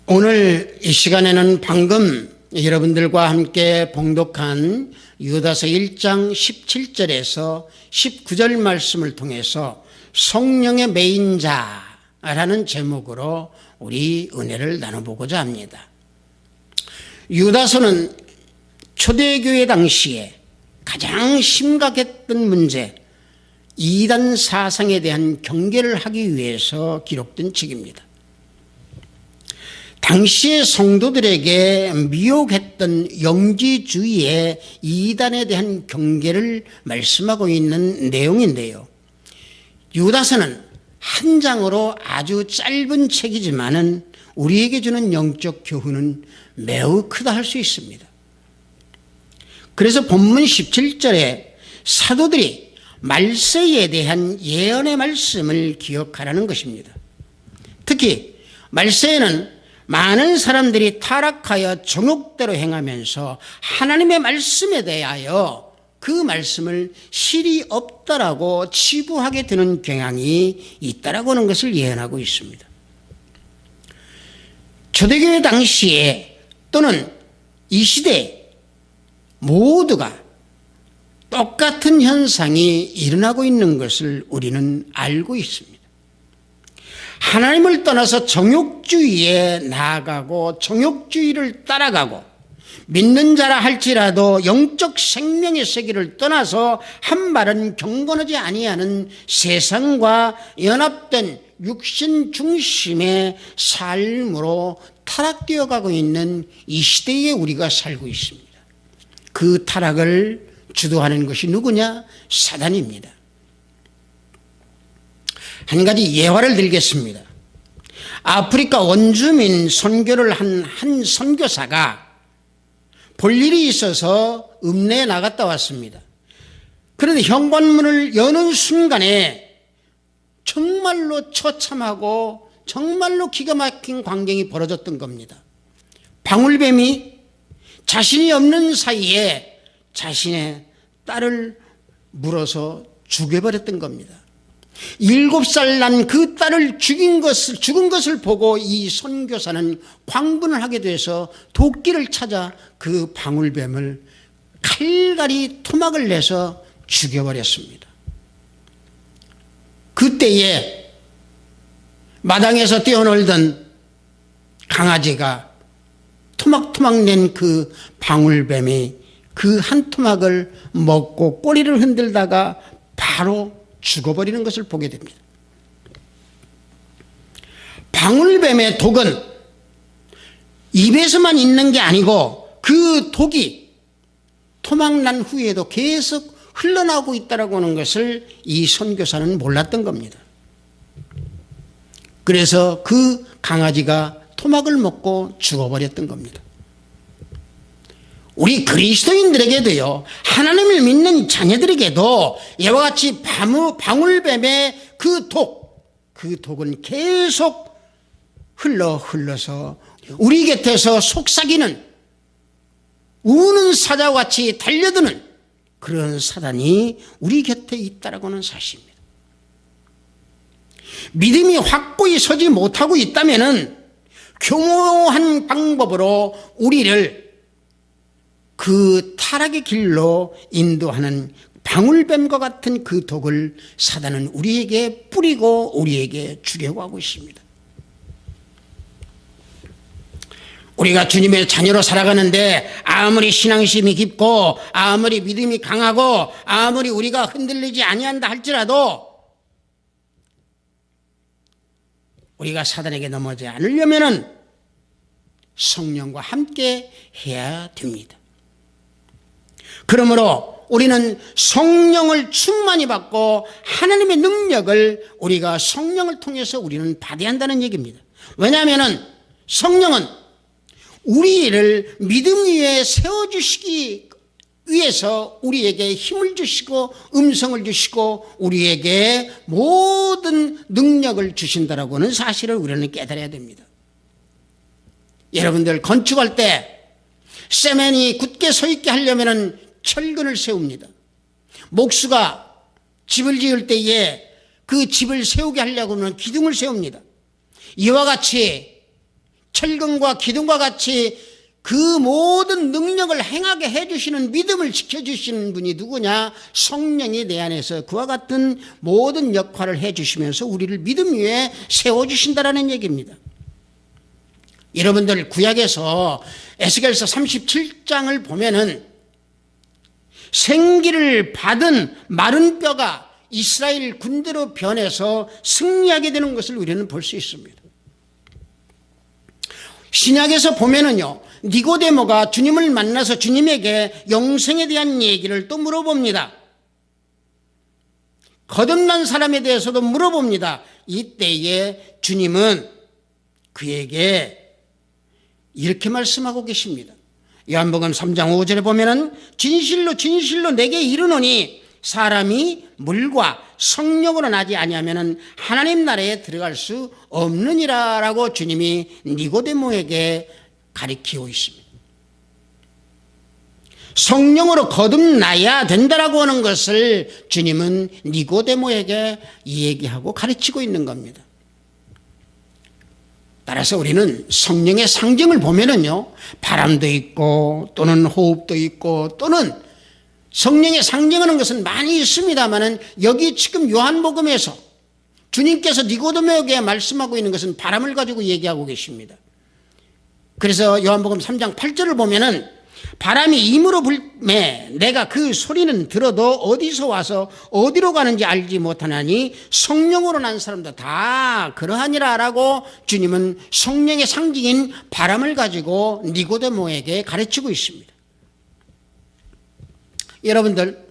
오늘 이 시간에는 방금 여러분들과 함께 봉독한 유다서 1장 17절에서 19절 말씀을 통해서 성령의 매인자라는 제목으로 우리 은혜를 나눠보고자 합니다. 유다서는 초대교회 당시에 가장 심각했던 문제, 이단 사상에 대한 경계를 하기 위해서 기록된 책입니다. 당시의 성도들에게 미혹했던 영지주의의 이단에 대한 경계를 말씀하고 있는 내용인데요. 유다서는 한 장으로 아주 짧은 책이지만은 우리에게 주는 영적 교훈은 매우 크다 할 수 있습니다. 그래서 본문 17절에 사도들이 말세에 대한 예언의 말씀을 기억하라는 것입니다. 특히 말세에는 많은 사람들이 타락하여 정욕대로 행하면서 하나님의 말씀에 대하여 그 말씀을 실이 없다라고 치부하게 되는 경향이 있다라고 하는 것을 예언하고 있습니다. 초대교회 당시에 또는 이 시대에 모두가 똑같은 현상이 일어나고 있는 것을 우리는 알고 있습니다. 하나님을 떠나서 정욕주의에 나아가고 정욕주의를 따라가고 믿는 자라 할지라도 영적 생명의 세계를 떠나서 한 발은 경건하지 아니하는 세상과 연합된 육신 중심의 삶으로 타락되어 가고 있는 이 시대에 우리가 살고 있습니다. 그 타락을 주도하는 것이 누구냐? 사단입니다. 한 가지 예화를 들겠습니다. 아프리카 원주민 선교를 한 선교사가 볼 일이 있어서 읍내에 나갔다 왔습니다. 그런데 현관문을 여는 순간에 정말로 처참하고 정말로 기가 막힌 광경이 벌어졌던 겁니다. 방울뱀이 자신이 없는 사이에 자신의 딸을 물어서 죽여버렸던 겁니다. 7살 난 그 딸을 죽은 것을 보고 이 선교사는 광분을 하게 돼서 도끼를 찾아 그 방울뱀을 칼갈이 토막을 내서 죽여버렸습니다. 그때에 마당에서 뛰어놀던 강아지가 토막토막 낸 그 방울뱀이 그 한 토막을 먹고 꼬리를 흔들다가 바로 죽어버리는 것을 보게 됩니다. 방울뱀의 독은 입에서만 있는 게 아니고 그 독이 토막난 후에도 계속 흘러나오고 있다고 하는 것을 이 선교사는 몰랐던 겁니다. 그래서 그 강아지가 토막을 먹고 죽어버렸던 겁니다. 우리 그리스도인들에게도요, 하나님을 믿는 자녀들에게도 이와 같이 방울뱀의 그 독은 계속 흘러서 우리 곁에서 속삭이는 우는 사자와 같이 달려드는 그런 사단이 우리 곁에 있다라고 하는 사실입니다. 믿음이 확고히 서지 못하고 있다면은 교묘한 방법으로 우리를 그 타락의 길로 인도하는 방울뱀과 같은 그 독을 사단은 우리에게 뿌리고 우리에게 주려고 하고 있습니다. 우리가 주님의 자녀로 살아가는데 아무리 신앙심이 깊고 아무리 믿음이 강하고 아무리 우리가 흔들리지 아니한다 할지라도 우리가 사단에게 넘어지지 않으려면은 성령과 함께 해야 됩니다. 그러므로 우리는 성령을 충만히 받고 하나님의 능력을 우리가 성령을 통해서 우리는 받아야 한다는 얘기입니다. 왜냐하면 성령은 우리를 믿음 위에 세워주시기 위해서 우리에게 힘을 주시고 음성을 주시고 우리에게 모든 능력을 주신다라고 하는 사실을 우리는 깨달아야 됩니다. 여러분들 건축할 때 세면이 굳게 서 있게 하려면 철근을 세웁니다. 목수가 집을 지을 때에 그 집을 세우게 하려고 하면 기둥을 세웁니다. 이와 같이 철근과 기둥과 같이 그 모든 능력을 행하게 해주시는, 믿음을 지켜주시는 분이 누구냐? 성령이 내 안에서 그와 같은 모든 역할을 해주시면서 우리를 믿음 위에 세워주신다라는 얘기입니다. 여러분들 구약에서 에스겔서 37장을 보면은 생기를 받은 마른 뼈가 이스라엘 군대로 변해서 승리하게 되는 것을 우리는 볼 수 있습니다. 신약에서 보면은요, 니고데모가 주님을 만나서 주님에게 영생에 대한 얘기를 또 물어봅니다. 거듭난 사람에 대해서도 물어봅니다. 이때에 주님은 그에게 이렇게 말씀하고 계십니다. 요한복음 3장 5절에 보면은 진실로 진실로 내게 이르노니 사람이 물과 성령으로 나지 아니하면은 하나님 나라에 들어갈 수 없느니라 라고 주님이 니고데모에게 가르치고 있습니다. 성령으로 거듭나야 된다라고 하는 것을 주님은 니고데모에게 얘기하고 가르치고 있는 겁니다. 따라서 우리는 성령의 상징을 보면은요, 바람도 있고 또는 호흡도 있고 또는 성령의 상징하는 것은 많이 있습니다만은 여기 지금 요한복음에서 주님께서 니고데모에게 말씀하고 있는 것은 바람을 가지고 얘기하고 계십니다. 그래서 요한복음 3장 8절을 보면은 바람이 임으로 불매 내가 그 소리는 들어도 어디서 와서 어디로 가는지 알지 못하나니 성령으로 난 사람도 다 그러하니라 라고 주님은 성령의 상징인 바람을 가지고 니고데모에게 가르치고 있습니다. 여러분들,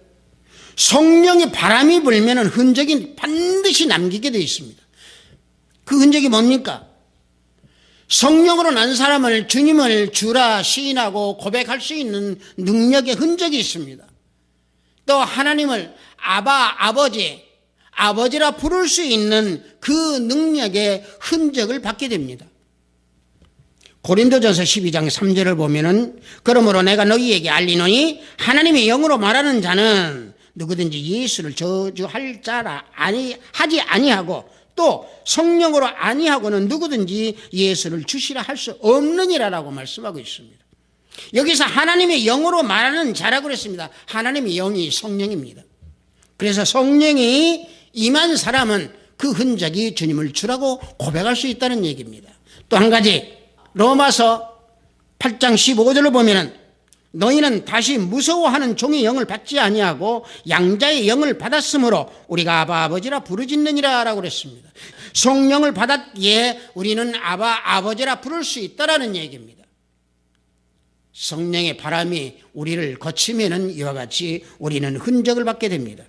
성령의 바람이 불면 흔적이 반드시 남기게 되어 있습니다. 그 흔적이 뭡니까? 성령으로 난 사람을 주님을 주라 시인하고 고백할 수 있는 능력의 흔적이 있습니다. 또 하나님을 아바, 아버지, 아버지라 부를 수 있는 그 능력의 흔적을 받게 됩니다. 고린도전서 12장 3절을 보면은 그러므로 내가 너희에게 알리노니 하나님의 영으로 말하는 자는 누구든지 예수를 저주할 자라 하지 아니하고 또 성령으로 아니하고는 누구든지 예수를 주시라 할 수 없느니라라고 말씀하고 있습니다. 여기서 하나님의 영으로 말하는 자라고 그랬습니다. 하나님의 영이 성령입니다. 그래서 성령이 임한 사람은 그 흔적이 주님을 주라고 고백할 수 있다는 얘기입니다. 또 한 가지, 로마서 8장 15절을 보면은 너희는 다시 무서워하는 종의 영을 받지 아니하고 양자의 영을 받았으므로 우리가 아바 아버지라 부르짖느니라 라고 그랬습니다. 성령을 받았기에 우리는 아바 아버지라 부를 수 있다라는 얘기입니다. 성령의 바람이 우리를 거치면은 이와 같이 우리는 흔적을 받게 됩니다.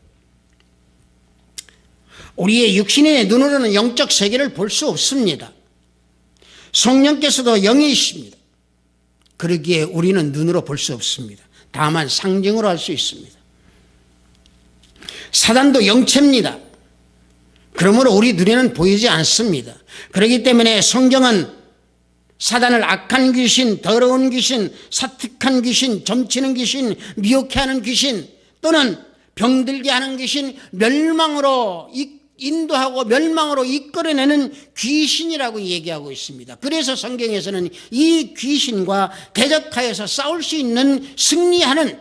우리의 육신의 눈으로는 영적 세계를 볼 수 없습니다. 성령께서도 영이십니다. 그러기에 우리는 눈으로 볼 수 없습니다. 다만 상징으로 할 수 있습니다. 사단도 영체입니다. 그러므로 우리 눈에는 보이지 않습니다. 그렇기 때문에 성경은 사단을 악한 귀신, 더러운 귀신, 사특한 귀신, 점치는 귀신, 미혹해 하는 귀신 또는 병들게 하는 귀신, 멸망으로 인도하고 멸망으로 이끌어내는 귀신이라고 얘기하고 있습니다. 그래서 성경에서는 이 귀신과 대적하여서 싸울 수 있는 승리하는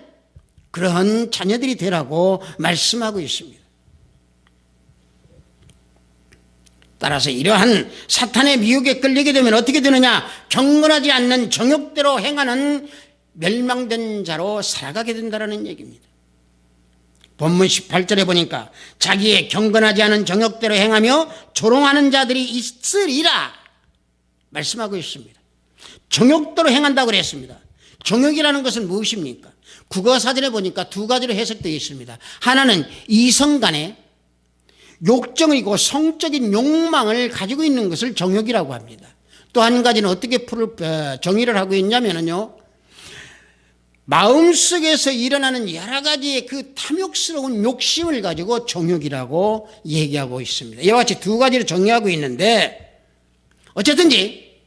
그러한 자녀들이 되라고 말씀하고 있습니다. 따라서 이러한 사탄의 미혹에 끌리게 되면 어떻게 되느냐? 경건하지 않는 정욕대로 행하는 멸망된 자로 살아가게 된다는 얘기입니다. 본문 18절에 보니까 자기의 경건하지 않은 정욕대로 행하며 조롱하는 자들이 있으리라 말씀하고 있습니다. 정욕대로 행한다고 그랬습니다. 정욕이라는 것은 무엇입니까? 국어사전에 보니까 두 가지로 해석되어 있습니다. 하나는 이성 간의 욕정이고 성적인 욕망을 가지고 있는 것을 정욕이라고 합니다. 또 한 가지는 어떻게 정의를 하고 있냐면요, 마음속에서 일어나는 여러 가지의 그 탐욕스러운 욕심을 가지고 정욕이라고 얘기하고 있습니다. 이와 같이 두 가지로 정의하고 있는데, 어쨌든지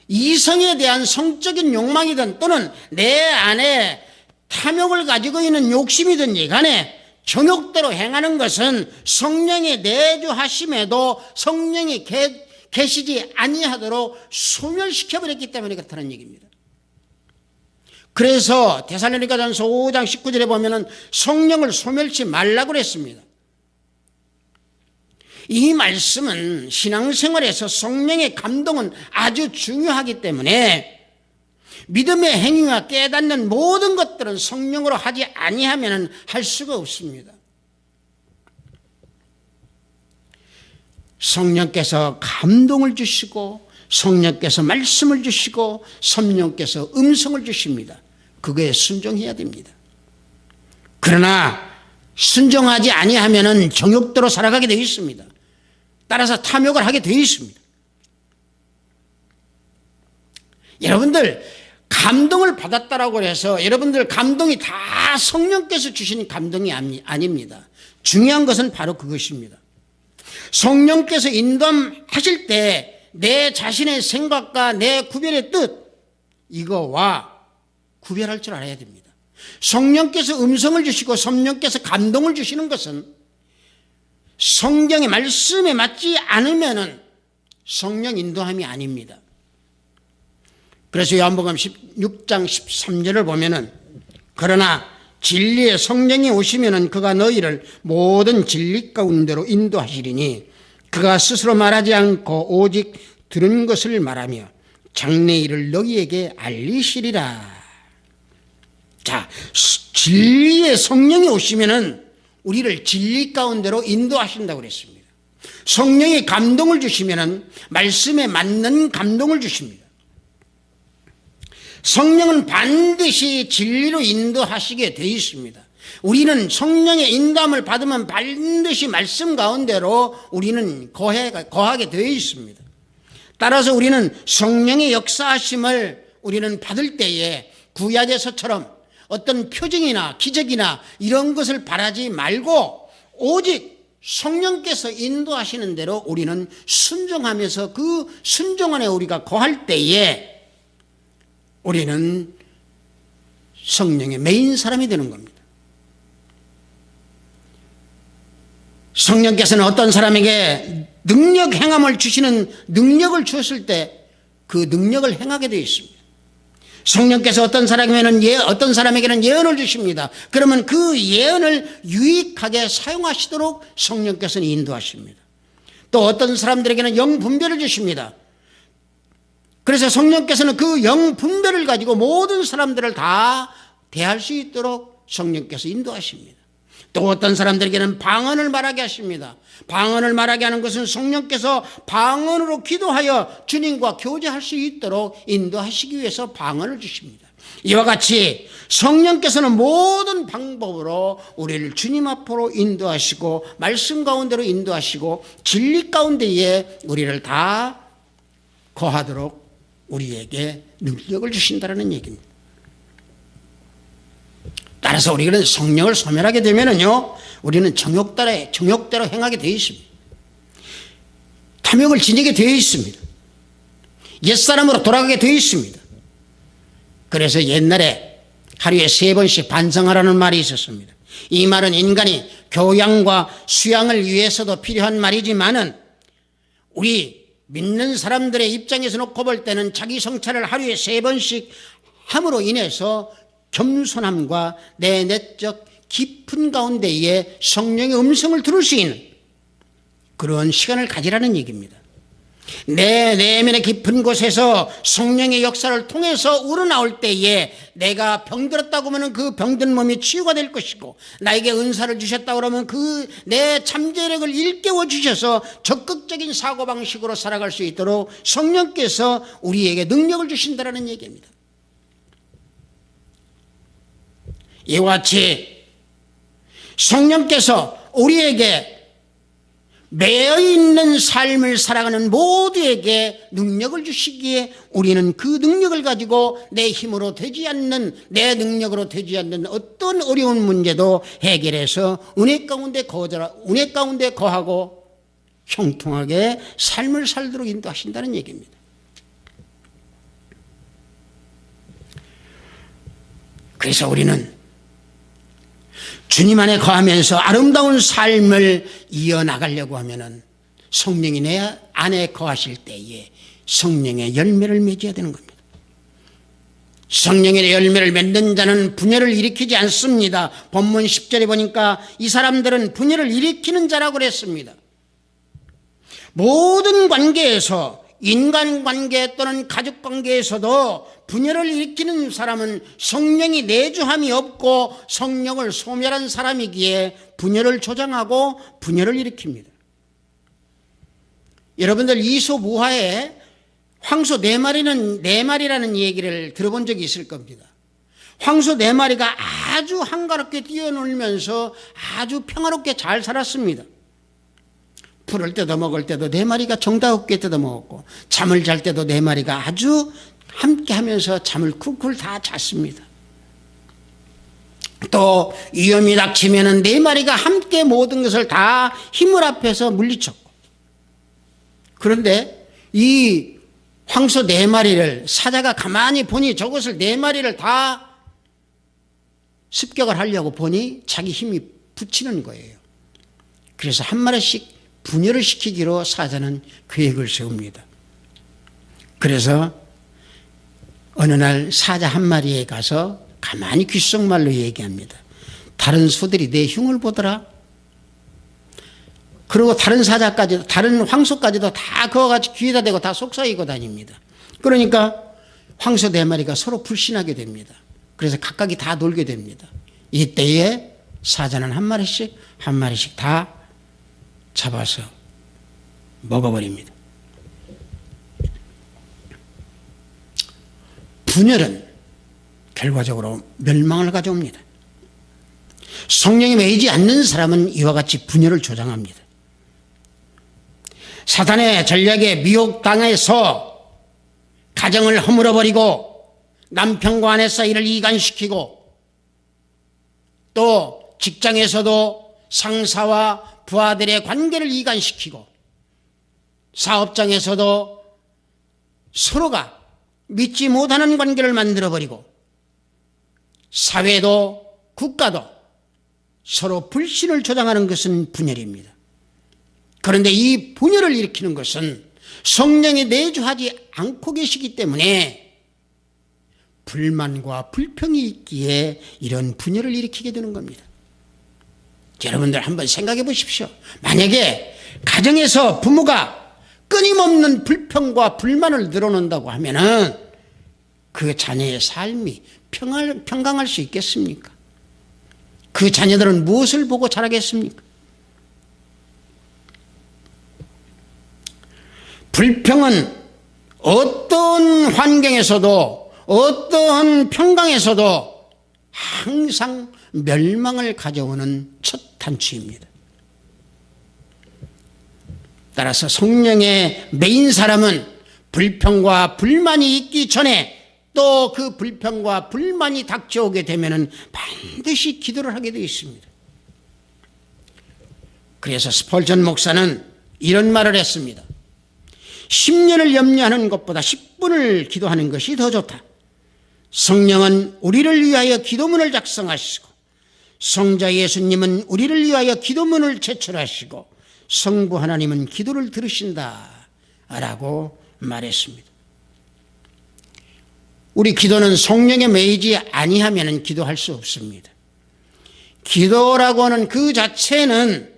이성에 대한 성적인 욕망이든 또는 내 안에 탐욕을 가지고 있는 욕심이든지 간에 정욕대로 행하는 것은 성령의 내주하심에도 성령이 계시지 아니하도록 소멸시켜버렸기 때문에 그렇다는 얘기입니다. 그래서 데살로니가전서 5장 19절에 보면은 성령을 소멸치 말라고 그랬습니다. 이 말씀은 신앙생활에서 성령의 감동은 아주 중요하기 때문에 믿음의 행위와 깨닫는 모든 것들은 성령으로 하지 아니하면 할 수가 없습니다. 성령께서 감동을 주시고 성령께서 말씀을 주시고 성령께서 음성을 주십니다. 그거에 순종해야 됩니다. 그러나 순종하지 아니하면 정욕대로 살아가게 되어 있습니다. 따라서 탐욕을 하게 되어 있습니다. 여러분들 감동을 받았다라고 해서 여러분들 감동이 다 성령께서 주시는 감동이 아닙니다. 중요한 것은 바로 그것입니다. 성령께서 인도하실 때 내 자신의 생각과 내 구별의 뜻 이거와 구별할 줄 알아야 됩니다. 성령께서 음성을 주시고 성령께서 감동을 주시는 것은 성경의 말씀에 맞지 않으면 성령 인도함이 아닙니다. 그래서 요한복음 16장 13절을 보면은 그러나 진리의 성령이 오시면은 그가 너희를 모든 진리 가운데로 인도하시리니 그가 스스로 말하지 않고 오직 들은 것을 말하며 장래 일을 너희에게 알리시리라. 자, 진리의 성령이 오시면은 우리를 진리 가운데로 인도하신다고 그랬습니다. 성령이 감동을 주시면은 말씀에 맞는 감동을 주십니다. 성령은 반드시 진리로 인도하시게 되어 있습니다. 우리는 성령의 인도함을 받으면 반드시 말씀 가운데로 우리는 거하게 되어 있습니다. 따라서 우리는 성령의 역사하심을 우리는 받을 때에 구약에서처럼 어떤 표징이나 기적이나 이런 것을 바라지 말고 오직 성령께서 인도하시는 대로 우리는 순종하면서 그 순종 안에 우리가 거할 때에 우리는 성령의 메인 사람이 되는 겁니다. 성령께서는 어떤 사람에게 능력 행함을 주시는 능력을 주었을 때 그 능력을 행하게 되어 있습니다. 성령께서 어떤 사람에게는 예언을 주십니다. 그러면 그 예언을 유익하게 사용하시도록 성령께서는 인도하십니다. 또 어떤 사람들에게는 영분별을 주십니다. 그래서 성령께서는 그 영분별을 가지고 모든 사람들을 다 대할 수 있도록 성령께서 인도하십니다. 또 어떤 사람들에게는 방언을 말하게 하십니다. 방언을 말하게 하는 것은 성령께서 방언으로 기도하여 주님과 교제할 수 있도록 인도하시기 위해서 방언을 주십니다. 이와 같이 성령께서는 모든 방법으로 우리를 주님 앞으로 인도하시고 말씀 가운데로 인도하시고 진리 가운데에 우리를 다 거하도록 우리에게 능력을 주신다는 얘기입니다. 따라서 우리는 성령을 소멸하게 되면은요, 우리는 정욕대로 행하게 되어 있습니다. 탐욕을 지니게 되어 있습니다. 옛사람으로 돌아가게 되어 있습니다. 그래서 옛날에 하루에 3번씩 반성하라는 말이 있었습니다. 이 말은 인간이 교양과 수양을 위해서도 필요한 말이지만은 우리 믿는 사람들의 입장에서 놓고 볼 때는 자기 성찰을 하루에 3번씩 함으로 인해서 겸손함과 내 내적 깊은 가운데에 성령의 음성을 들을 수 있는 그런 시간을 가지라는 얘기입니다. 내 내면의 깊은 곳에서 성령의 역사를 통해서 우러나올 때에 내가 병들었다고 하면 그 병든 몸이 치유가 될 것이고, 나에게 은사를 주셨다고 하면 그 내 잠재력을 일깨워 주셔서 적극적인 사고방식으로 살아갈 수 있도록 성령께서 우리에게 능력을 주신다는 얘기입니다. 이와 같이 성령께서 우리에게 매여 있는 삶을 살아가는 모두에게 능력을 주시기에 우리는 그 능력을 가지고 내 힘으로 되지 않는, 내 능력으로 되지 않는 어떤 어려운 문제도 해결해서 은혜 가운데 거하고 형통하게 삶을 살도록 인도하신다는 얘기입니다. 그래서 우리는 주님 안에 거하면서 아름다운 삶을 이어나가려고 하면은 성령이 내 안에 거하실 때에 성령의 열매를 맺어야 되는 겁니다. 성령의 열매를 맺는 자는 분열을 일으키지 않습니다. 본문 10절에 보니까 이 사람들은 분열을 일으키는 자라고 그랬습니다. 모든 관계에서, 인간관계 또는 가족관계에서도 분열을 일으키는 사람은 성령이 내주함이 없고 성령을 소멸한 사람이기에 분열을 조장하고 분열을 일으킵니다. 여러분들 이솝우화에 황소 4마리라는 얘기를 들어본 적이 있을 겁니다. 황소 4마리가 아주 한가롭게 뛰어놀면서 아주 평화롭게 잘 살았습니다. 풀을 뜯어 먹을 때도 4마리가 정다롭게 뜯어 먹었고, 잠을 잘 때도 4마리가 아주 함께 하면서 잠을 쿨쿨 다 잤습니다. 또 위험이 닥치면 4마리가 함께 모든 것을 다 힘을 합해서 물리쳤고, 그런데 이 황소 4마리를 사자가 가만히 보니 저것을 4마리를 다 습격을 하려고 보니 자기 힘이 붙이는 거예요. 그래서 한 마리씩 분열을 시키기로 사자는 계획을 세웁니다. 그래서 어느 날 사자 한 마리에 가서 가만히 귓속말로 얘기합니다. 다른 소들이 내 흉을 보더라. 그리고 다른 사자까지도, 다른 황소까지도 다 그와 같이 귀에다 대고 다 속삭이고 다닙니다. 그러니까 황소 4마리가 서로 불신하게 됩니다. 그래서 각각이 다 놀게 됩니다. 이때에 사자는 한 마리씩 다 잡아서 먹어버립니다. 분열은 결과적으로 멸망을 가져옵니다. 성령이 매이지 않는 사람은 이와 같이 분열을 조장합니다. 사탄의 전략에 미혹당해서 가정을 허물어버리고 남편과 아내 사이를 이간시키고, 또 직장에서도 상사와 부하들의 관계를 이간시키고, 사업장에서도 서로가 믿지 못하는 관계를 만들어버리고, 사회도 국가도 서로 불신을 조장하는 것은 분열입니다. 그런데 이 분열을 일으키는 것은 성령이 내주하지 않고 계시기 때문에 불만과 불평이 있기에 이런 분열을 일으키게 되는 겁니다. 여러분들 한번 생각해 보십시오. 만약에 가정에서 부모가 끊임없는 불평과 불만을 늘어놓는다고 하면은 그 자녀의 삶이 평강할 수 있겠습니까? 그 자녀들은 무엇을 보고 자라겠습니까? 불평은 어떤 환경에서도, 어떤 평강에서도 항상 멸망을 가져오는 첫 단추입니다. 따라서 성령의 매인 사람은 불평과 불만이 있기 전에 또 그 불평과 불만이 닥쳐오게 되면 반드시 기도를 하게 되어 있습니다. 그래서 스펄전 목사는 이런 말을 했습니다. 10년을 염려하는 것보다 10분을 기도하는 것이 더 좋다. 성령은 우리를 위하여 기도문을 작성하시고, 성자 예수님은 우리를 위하여 기도문을 제출하시고, 성부 하나님은 기도를 들으신다 라고 말했습니다. 우리 기도는 성령에 매이지 아니하면 기도할 수 없습니다. 기도라고 하는 그 자체는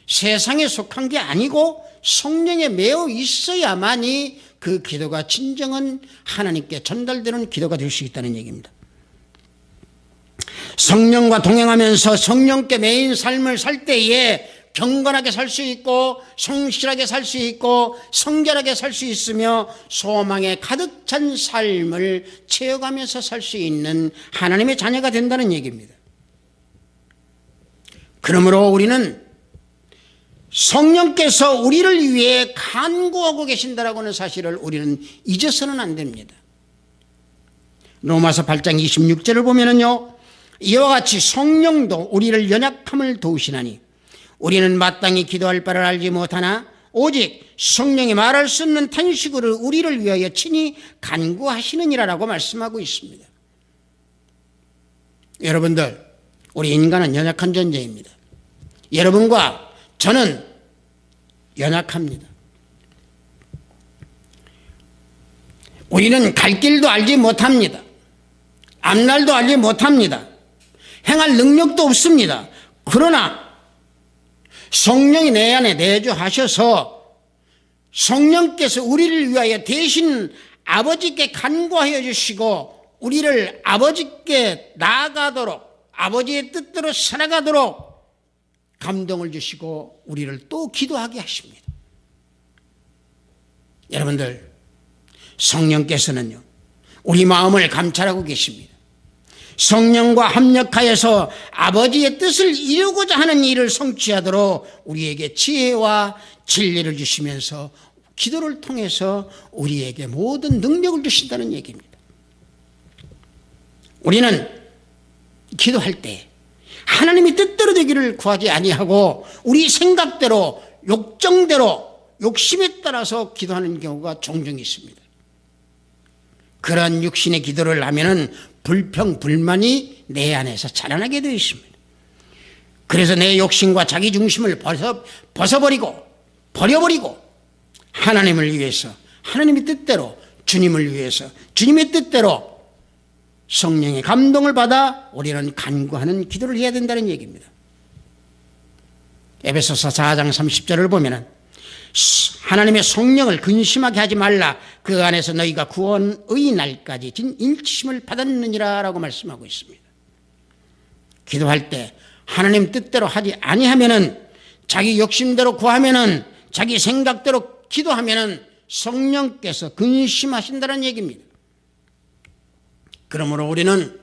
세상에 속한 게 아니고 성령에 매여 있어야만이 그 기도가 진정한 하나님께 전달되는 기도가 될 수 있다는 얘기입니다. 성령과 동행하면서 성령께 매인 삶을 살 때에 경건하게 살 수 있고, 성실하게 살 수 있고, 성결하게 살 수 있으며 소망에 가득 찬 삶을 채워가면서 살 수 있는 하나님의 자녀가 된다는 얘기입니다. 그러므로 우리는 성령께서 우리를 위해 간구하고 계신다라고 하는 사실을 우리는 잊어서는 안 됩니다. 로마서 8장 26절을 보면은요, 이와 같이 성령도 우리를 연약함을 도우시나니 우리는 마땅히 기도할 바를 알지 못하나 오직 성령이 말할 수 없는 탄식으로 우리를 위하여 친히 간구하시느니라라고 말씀하고 있습니다. 여러분들, 우리 인간은 연약한 존재입니다. 여러분과 저는 연약합니다. 우리는 갈 길도 알지 못합니다. 앞날도 알지 못합니다. 행할 능력도 없습니다. 그러나 성령이 내 안에 내주하셔서 성령께서 우리를 위하여 대신 아버지께 간구하여 주시고 우리를 아버지께 나아가도록 아버지의 뜻대로 살아가도록 감동을 주시고 우리를 또 기도하게 하십니다. 여러분들, 성령께서는요, 우리 마음을 감찰하고 계십니다. 성령과 합력하여서 아버지의 뜻을 이루고자 하는 일을 성취하도록 우리에게 지혜와 진리를 주시면서 기도를 통해서 우리에게 모든 능력을 주신다는 얘기입니다. 우리는 기도할 때 하나님이 뜻대로 되기를 구하지 아니하고 우리 생각대로 욕정대로 욕심에 따라서 기도하는 경우가 종종 있습니다. 그런 육신의 기도를 하면은 불평, 불만이 내 안에서 자라나게 되어 있습니다. 그래서 내 욕심과 자기 중심을 벗어버리고 버려버리고 하나님을 위해서 하나님의 뜻대로 주님을 위해서 주님의 뜻대로 성령의 감동을 받아 우리는 간구하는 기도를 해야 된다는 얘기입니다. 에베소서 4장 30절을 보면은 하나님의 성령을 근심하게 하지 말라. 그 안에서 너희가 구원의 날까지 진 일치심을 받았느니라 라고 말씀하고 있습니다. 기도할 때 하나님 뜻대로 하지 아니하면은 자기 욕심대로 구하면은 자기 생각대로 기도하면은 성령께서 근심하신다는 얘기입니다. 그러므로 우리는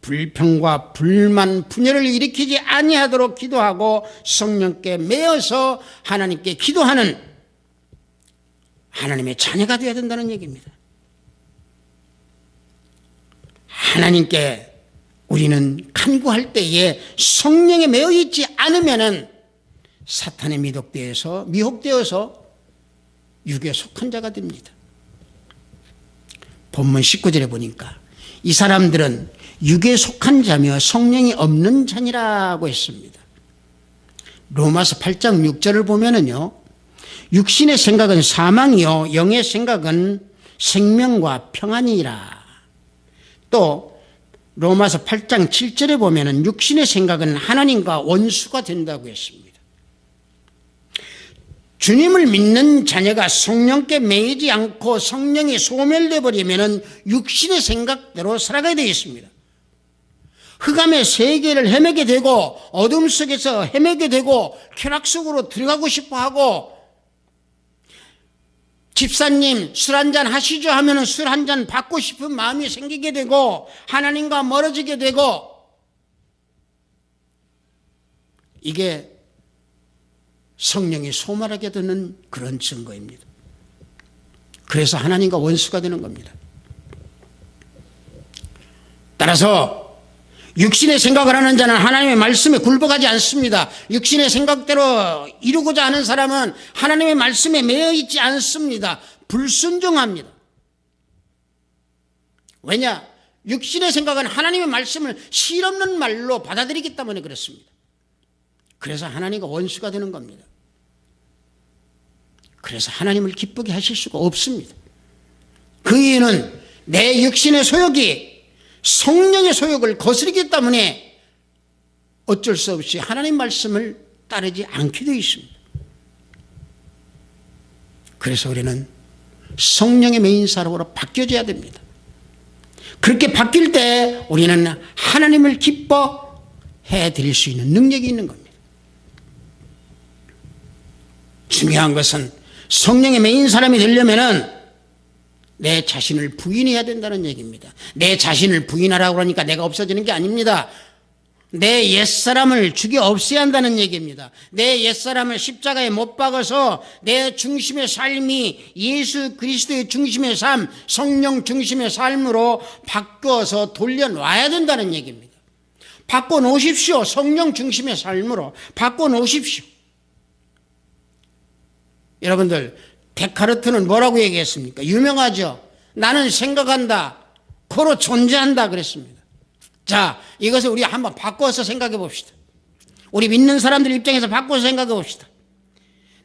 불평과 불만, 분열을 일으키지 아니하도록 기도하고 성령께 매어서 하나님께 기도하는 하나님의 자녀가 되어야 된다는 얘기입니다. 하나님께 우리는 간구할 때에 성령에 매어 있지 않으면은 사탄에 미혹되어서 육에 속한 자가 됩니다. 본문 19절에 보니까 이 사람들은 육에 속한 자며 성령이 없는 자니라고 했습니다. 로마서 8장 6절을 보면은요, 육신의 생각은 사망이요 영의 생각은 생명과 평안이라. 또 로마서 8장 7절에 보면은 육신의 생각은 하나님과 원수가 된다고 했습니다. 주님을 믿는 자녀가 성령께 매이지 않고 성령이 소멸되어 버리면은 육신의 생각대로 살아가야 되겠습니다. 흑암의 세계를 헤매게 되고 어둠 속에서 헤매게 되고 쾌락 속으로 들어가고 싶어하고 집사님 술 한잔 하시죠 하면은 술 한잔 받고 싶은 마음이 생기게 되고 하나님과 멀어지게 되고 이게 성령이 소멸하게 되는 그런 증거입니다. 그래서 하나님과 원수가 되는 겁니다. 따라서 육신의 생각을 하는 자는 하나님의 말씀에 굴복하지 않습니다. 육신의 생각대로 이루고자 하는 사람은 하나님의 말씀에 매여 있지 않습니다. 불순종합니다. 왜냐? 육신의 생각은 하나님의 말씀을 실없는 말로 받아들이기 때문에 그렇습니다. 그래서 하나님과 원수가 되는 겁니다. 그래서 하나님을 기쁘게 하실 수가 없습니다. 그 이유는 내 육신의 소욕이 성령의 소욕을 거스르기 때문에 어쩔 수 없이 하나님 말씀을 따르지 않게 되어 있습니다. 그래서 우리는 성령의 메인 사람으로 바뀌어져야 됩니다. 그렇게 바뀔 때 우리는 하나님을 기뻐해 드릴 수 있는 능력이 있는 겁니다. 중요한 것은 성령의 메인 사람이 되려면은 내 자신을 부인해야 된다는 얘기입니다. 내 자신을 부인하라고 그러니까 내가 없어지는 게 아닙니다. 내 옛사람을 죽여 없애야 한다는 얘기입니다. 내 옛사람을 십자가에 못 박아서 내 중심의 삶이 예수 그리스도의 중심의 삶, 성령 중심의 삶으로 바꿔서 돌려놔야 된다는 얘기입니다. 바꿔놓으십시오. 성령 중심의 삶으로 바꿔놓으십시오. 여러분들, 데카르트는 뭐라고 얘기했습니까? 유명하죠. 나는 생각한다, 코로 존재한다 그랬습니다. 자, 이것을 우리 한번 바꿔서 생각해 봅시다. 우리 믿는 사람들 입장에서 바꿔서 생각해 봅시다.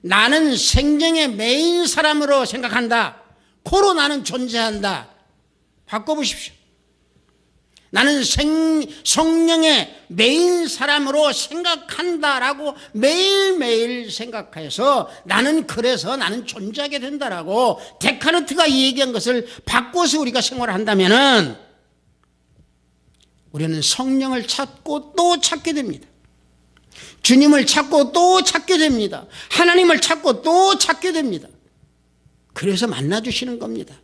나는 생명의 메인 사람으로 생각한다. 고로 나는 존재한다. 바꿔보십시오. 나는 성령의 메인 사람으로 생각한다라고 매일매일 생각해서 나는 그래서 나는 존재하게 된다라고 데카르트가 얘기한 것을 바꿔서 우리가 생활한다면은 우리는 성령을 찾고 또 찾게 됩니다. 주님을 찾고 또 찾게 됩니다. 하나님을 찾고 또 찾게 됩니다. 그래서 만나주시는 겁니다.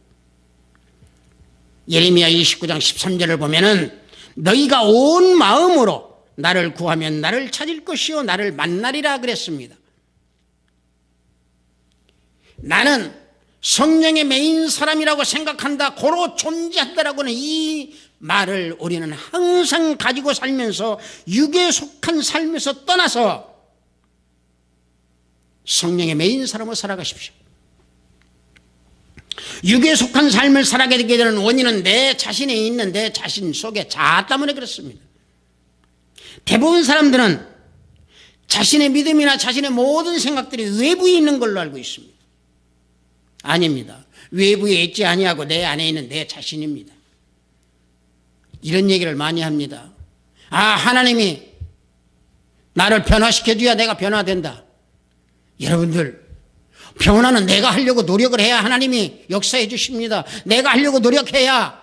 예레미야 29장 13절을 보면은 너희가 온 마음으로 나를 구하면 나를 찾을 것이요 나를 만나리라 그랬습니다. 나는 성령의 메인 사람이라고 생각한다, 고로 존재한다라고는 이 말을 우리는 항상 가지고 살면서 육에 속한 삶에서 떠나서 성령의 메인 사람으로 살아가십시오. 육에 속한 삶을 살아가게 되는 원인은 내 자신에 있는 내 자신 속에 자아 때문에 그렇습니다. 대부분 사람들은 자신의 믿음이나 자신의 모든 생각들이 외부에 있는 걸로 알고 있습니다. 아닙니다. 외부에 있지 아니하고 내 안에 있는 내 자신입니다. 이런 얘기를 많이 합니다. 하나님이 나를 변화시켜줘야 내가 변화된다. 여러분들, 변화는 내가 하려고 노력을 해야 하나님이 역사해 주십니다. 내가 하려고 노력해야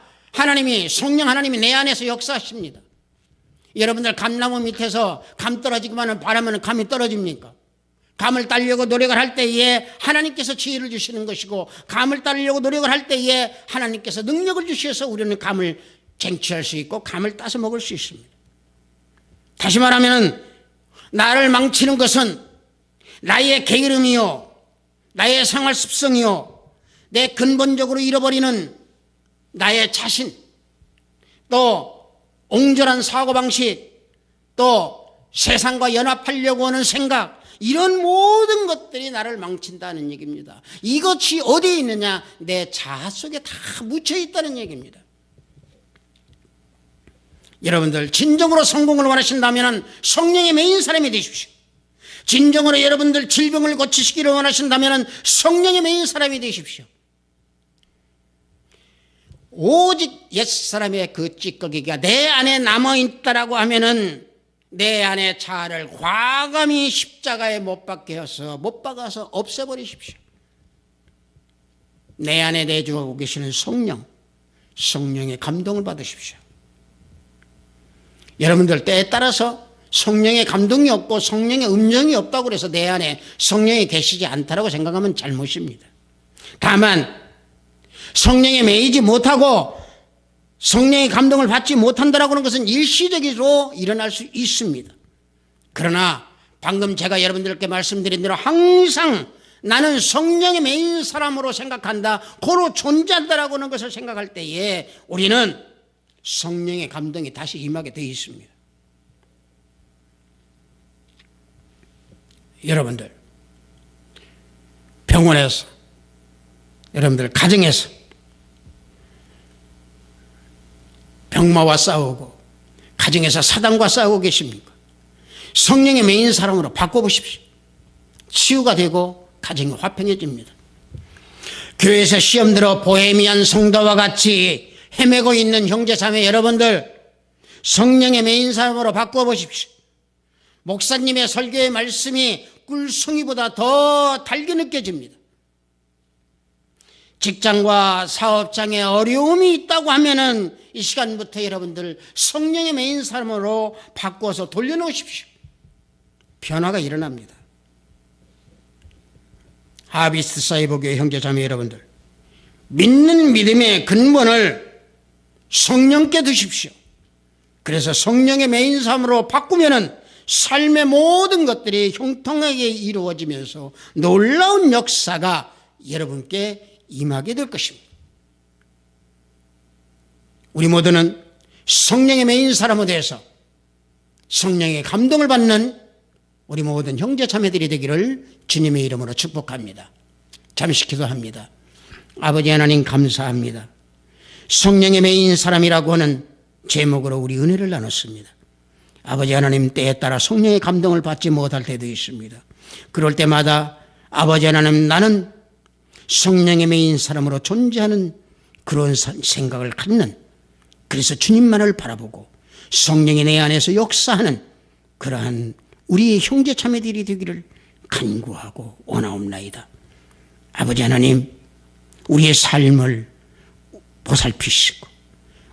성령 하나님이 내 안에서 역사하십니다. 여러분들 감나무 밑에서 감 떨어지기만 바라면 감이 떨어집니까? 감을 따려고 노력을 할 때에 하나님께서 지혜를 주시는 것이고, 감을 따려고 노력을 할 때에 하나님께서 능력을 주셔서 우리는 감을 쟁취할 수 있고 감을 따서 먹을 수 있습니다. 다시 말하면 나를 망치는 것은 나의 게으름이요, 나의 생활 습성이요, 내 근본적으로 잃어버리는 나의 자신, 또 옹졸한 사고방식, 또 세상과 연합하려고 하는 생각, 이런 모든 것들이 나를 망친다는 얘기입니다. 이것이 어디에 있느냐? 내 자아 속에 다 묻혀 있다는 얘기입니다. 여러분들, 진정으로 성공을 원하신다면 성령의 메인 사람이 되십시오. 진정으로 여러분들 질병을 고치시기를 원하신다면 성령의 메인 사람이 되십시오. 오직 옛사람의 그 찌꺼기가 내 안에 남아있다라고 하면은 내 안에 자아를 과감히 십자가에 못 박혀서 못 박아서 없애버리십시오. 내 안에 내주하고 계시는 성령의 감동을 받으십시오. 여러분들, 때에 따라서 성령의 감동이 없고 성령의 음성이 없다고 해서 내 안에 성령이 계시지 않다라고 생각하면 잘못입니다. 다만 성령에 매이지 못하고 성령의 감동을 받지 못한다라고 하는 것은 일시적으로 일어날 수 있습니다. 그러나 방금 제가 여러분들께 말씀드린 대로 항상 나는 성령의 메인 사람으로 생각한다, 고로 존재한다라고 하는 것을 생각할 때에 우리는 성령의 감동이 다시 임하게 되어 있습니다. 여러분들, 병원에서, 여러분들 가정에서 병마와 싸우고 가정에서 사단과 싸우고 계십니까? 성령의 메인 사람으로 바꿔보십시오. 치유가 되고 가정이 화평해집니다. 교회에서 시험 들어 보헤미안 성도와 같이 헤매고 있는 형제자매 여러분들, 성령의 메인 사람으로 바꿔보십시오. 목사님의 설교의 말씀이 꿀송이보다 더 달게 느껴집니다. 직장과 사업장에 어려움이 있다고 하면은 이 시간부터 여러분들 성령의 메인 사람으로 바꿔서 돌려놓으십시오. 변화가 일어납니다. 하비스트 사이버교회 형제자매 여러분들, 믿는 믿음의 근본을 성령께 두십시오. 그래서 성령의 메인 사람으로 바꾸면은 삶의 모든 것들이 형통하게 이루어지면서 놀라운 역사가 여러분께 임하게 될 것입니다. 우리 모두는 성령의 메인 사람으로 돼서 성령의 감동을 받는 우리 모든 형제 자매들이 되기를 주님의 이름으로 축복합니다. 잠시 기도합니다. 아버지 하나님, 감사합니다. 성령의 메인 사람이라고 하는 제목으로 우리 은혜를 나눴습니다. 아버지 하나님, 때에 따라 성령의 감동을 받지 못할 때도 있습니다. 그럴 때마다 아버지 하나님, 나는 성령의 메인 사람으로 존재하는 그런 생각을 갖는, 그래서 주님만을 바라보고 성령이 내 안에서 역사하는 그러한 우리의 형제 자매들이 되기를 간구하고 원하옵나이다. 아버지 하나님, 우리의 삶을 보살피시고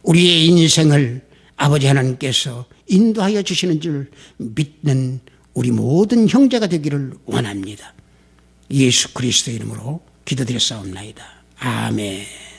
우리의 인생을 아버지 하나님께서 인도하여 주시는 줄 믿는 우리 모든 형제가 되기를 원합니다. 예수 그리스도의 이름으로 기도드렸사옵나이다. 아멘.